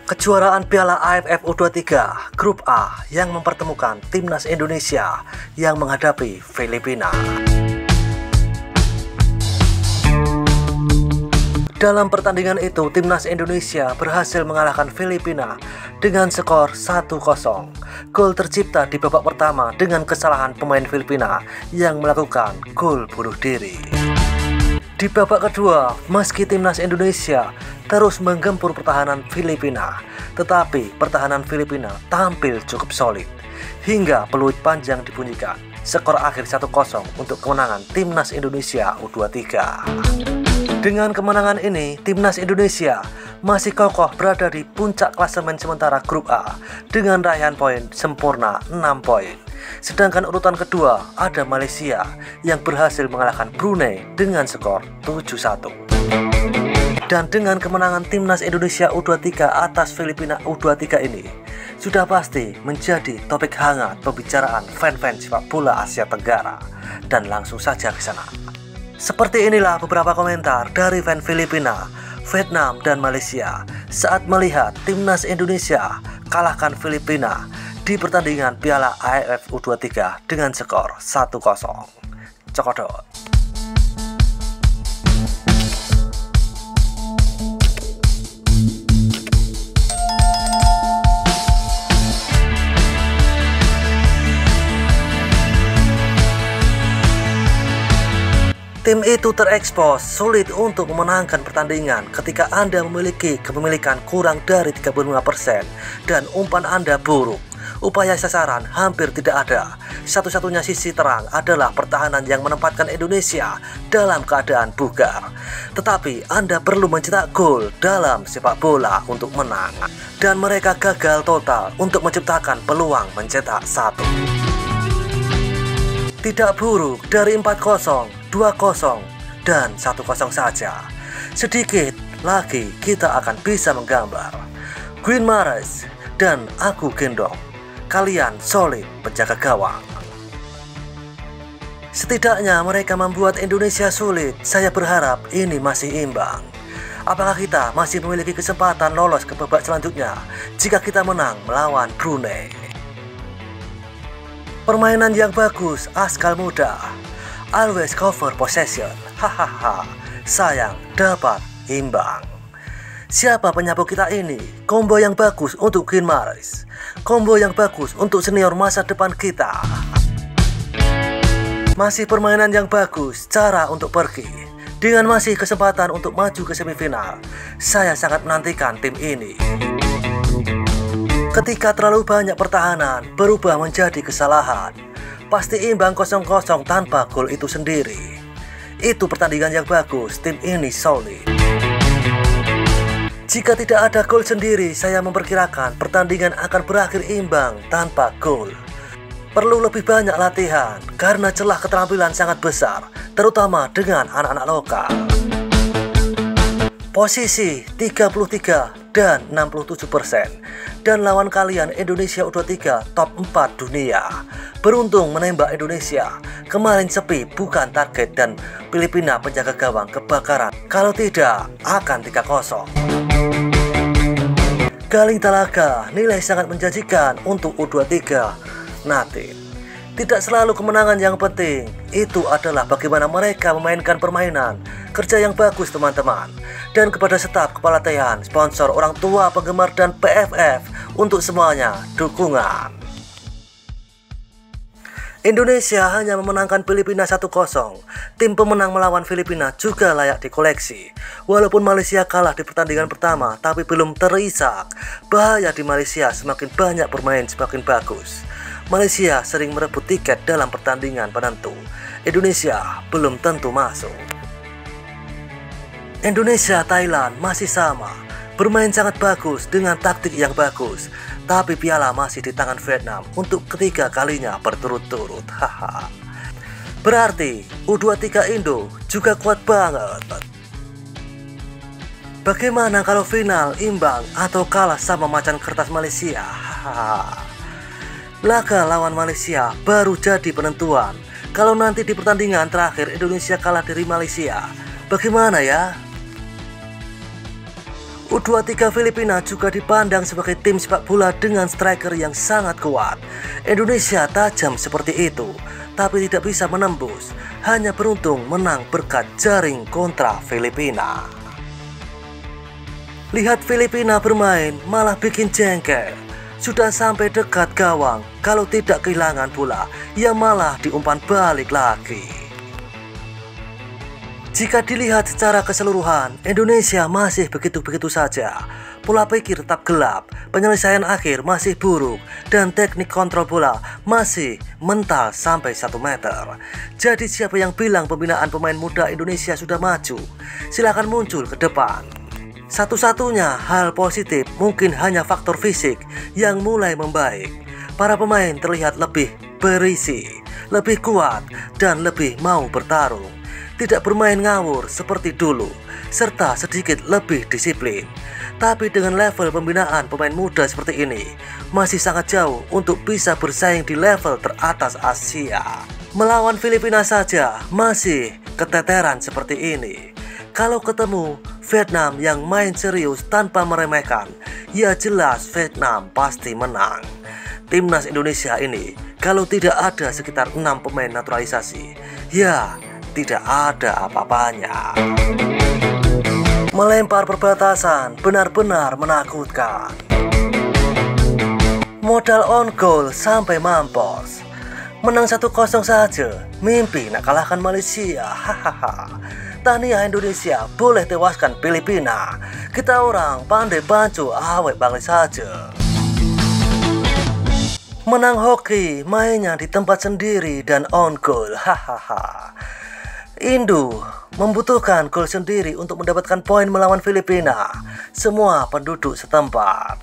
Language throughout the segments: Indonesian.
Kejuaraan Piala AFF U23 Grup A yang mempertemukan Timnas Indonesia yang menghadapi Filipina. Dalam pertandingan itu, Timnas Indonesia berhasil mengalahkan Filipina dengan skor 1-0. Gol tercipta di babak pertama dengan kesalahan pemain Filipina yang melakukan gol bunuh diri. Di babak kedua, meski Timnas Indonesia terus menggempur pertahanan Filipina, tetapi pertahanan Filipina tampil cukup solid hingga peluit panjang dibunyikan. Skor akhir 1-0 untuk kemenangan Timnas Indonesia U23. Dengan kemenangan ini, Timnas Indonesia masih kokoh berada di puncak klasemen sementara Grup A dengan raihan poin sempurna 6 poin. Sedangkan urutan kedua ada Malaysia yang berhasil mengalahkan Brunei dengan skor 7-1. Dan dengan kemenangan Timnas Indonesia U23 atas Filipina U23 ini sudah pasti menjadi topik hangat pembicaraan fan-fan sepak bola Asia Tenggara. Dan langsung saja ke sana. Seperti inilah beberapa komentar dari fan Filipina, Vietnam, dan Malaysia saat melihat Timnas Indonesia kalahkan Filipina di pertandingan Piala AFF U23 dengan skor 1-0. Cokodot. Tim itu terekspos sulit untuk memenangkan pertandingan ketika Anda memiliki kepemilikan kurang dari 35% dan umpan Anda buruk. Upaya sasaran hampir tidak ada. Satu-satunya sisi terang adalah pertahanan yang menempatkan Indonesia dalam keadaan bugar. Tetapi Anda perlu mencetak gol dalam sepak bola untuk menang. Dan mereka gagal total untuk menciptakan peluang mencetak satu. Tidak buruk dari 4-0. 2-0 dan 1-0 saja. Sedikit lagi kita akan bisa menggambar Queen Mares dan aku gendong. Kalian solid penjaga gawang. Setidaknya mereka membuat Indonesia sulit. Saya berharap ini masih imbang. Apakah kita masih memiliki kesempatan lolos ke babak selanjutnya jika kita menang melawan Brunei? Permainan yang bagus, askal muda. Always cover possession. Hahaha. Sayang dapat imbang. Siapa penyapu kita ini? Combo yang bagus untuk Queen Mares. Combo yang bagus untuk senior masa depan kita. Masih permainan yang bagus, cara untuk pergi. Dengan masih kesempatan untuk maju ke semifinal. Saya sangat menantikan tim ini. Ketika terlalu banyak pertahanan berubah menjadi kesalahan. Pasti imbang 0-0 tanpa gol itu sendiri. Itu pertandingan yang bagus, tim ini solid. Jika tidak ada gol sendiri, saya memperkirakan pertandingan akan berakhir imbang tanpa gol. Perlu lebih banyak latihan, karena celah keterampilan sangat besar, terutama dengan anak-anak lokal. Posisi 33 dan 67%. Dan lawan kalian Indonesia U23 top 4 dunia. Beruntung menembak Indonesia. Kemarin sepi bukan target dan Filipina penjaga gawang kebakaran. Kalau tidak akan 3-0. Galing Talaga nilai sangat menjanjikan untuk U23 nanti. Tidak selalu kemenangan yang penting. Itu adalah bagaimana mereka memainkan permainan. Kerja yang bagus teman-teman. Dan kepada staf kepelatihan, sponsor, orang tua, penggemar, dan PFF, untuk semuanya, dukungan. Indonesia hanya memenangkan Filipina 1-0. Tim pemenang melawan Filipina juga layak dikoleksi. Walaupun Malaysia kalah di pertandingan pertama, tapi belum terisak. Bahaya di Malaysia, semakin banyak bermain semakin bagus. Malaysia sering merebut tiket dalam pertandingan penentu. Indonesia belum tentu masuk. Indonesia Thailand masih sama, bermain sangat bagus dengan taktik yang bagus, tapi piala masih di tangan Vietnam untuk ketiga kalinya berturut-turut. Haha. Berarti U23 Indo juga kuat banget. Bagaimana kalau final imbang atau kalah sama macan kertas Malaysia? Haha. Laga lawan Malaysia baru jadi penentuan. Kalau nanti di pertandingan terakhir Indonesia kalah dari Malaysia, bagaimana ya? U23 Filipina juga dipandang sebagai tim sepak bola dengan striker yang sangat kuat. Indonesia tajam seperti itu, tapi tidak bisa menembus, hanya beruntung menang berkat jaring kontra Filipina. Lihat Filipina bermain malah bikin jengkel. Sudah sampai dekat gawang, kalau tidak kehilangan bola, ia malah diumpan balik lagi. Jika dilihat secara keseluruhan, Indonesia masih begitu-begitu saja. Pola pikir tetap gelap, penyelesaian akhir masih buruk, dan teknik kontrol bola masih mental sampai 1 meter. Jadi siapa yang bilang pembinaan pemain muda Indonesia sudah maju? Silakan muncul ke depan. Satu-satunya hal positif mungkin hanya faktor fisik yang mulai membaik. Para pemain terlihat lebih berisi, lebih kuat, dan lebih mau bertarung. Tidak bermain ngawur seperti dulu, serta sedikit lebih disiplin. Tapi dengan level pembinaan pemain muda seperti ini, masih sangat jauh untuk bisa bersaing di level teratas Asia. Melawan Filipina saja masih keteteran seperti ini. Kalau ketemu Vietnam yang main serius tanpa meremehkan, ya jelas Vietnam pasti menang. Timnas Indonesia ini kalau tidak ada sekitar 6 pemain naturalisasi, ya tidak ada apa-apanya. Melempar perbatasan benar-benar menakutkan. Modal on goal sampai mampus. Menang 1-0 saja, mimpi nak kalahkan Malaysia. Hahaha. Tahniah Indonesia, boleh tewaskan Filipina. Kita orang pandai bancu awet bangli saja. Menang hoki, mainnya di tempat sendiri dan on goal. Hahaha. Indo membutuhkan gol sendiri untuk mendapatkan poin melawan Filipina. Semua penduduk setempat.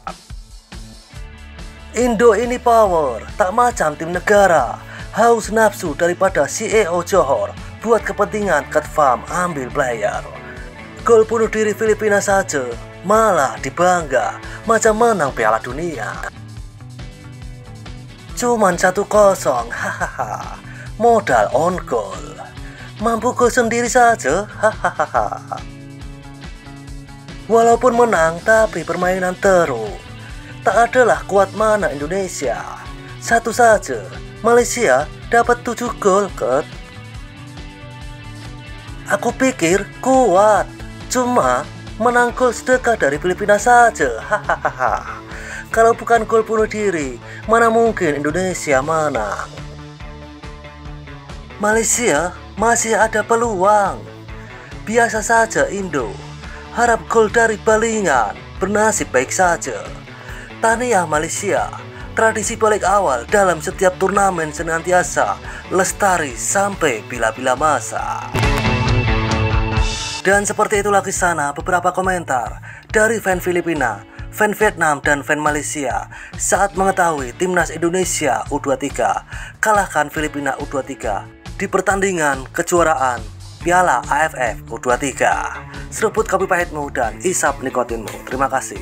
Indo ini power, tak macam tim negara. Haus nafsu daripada CEO Johor buat kepentingan cut farm ambil player. Gol bunuh diri Filipina saja malah dibangga macam menang Piala Dunia. Cuman 1-0, hahaha. Modal on goal. Mampu gol sendiri saja, hahaha. Walaupun menang, tapi permainan teruk. Tak adalah kuat mana Indonesia. Satu saja, Malaysia dapat 7 gol, Ket. Aku pikir kuat, cuma menang gol sedekah dari Filipina saja, hahaha. Kalau bukan gol bunuh diri, mana mungkin Indonesia menang. Malaysia masih ada peluang. Biasa saja Indo, harap gol dari balingan, bernasib baik saja. Tahniah Malaysia, tradisi balik awal dalam setiap turnamen senantiasa lestari sampai bila-bila masa. Dan seperti itulah kisah beberapa komentar dari fan Filipina, fan Vietnam, dan fan Malaysia saat mengetahui timnas Indonesia U23 kalahkan Filipina U23 di pertandingan kejuaraan Piala AFF U23. Seruput kopi pahitmu dan isap nikotinmu. Terima kasih.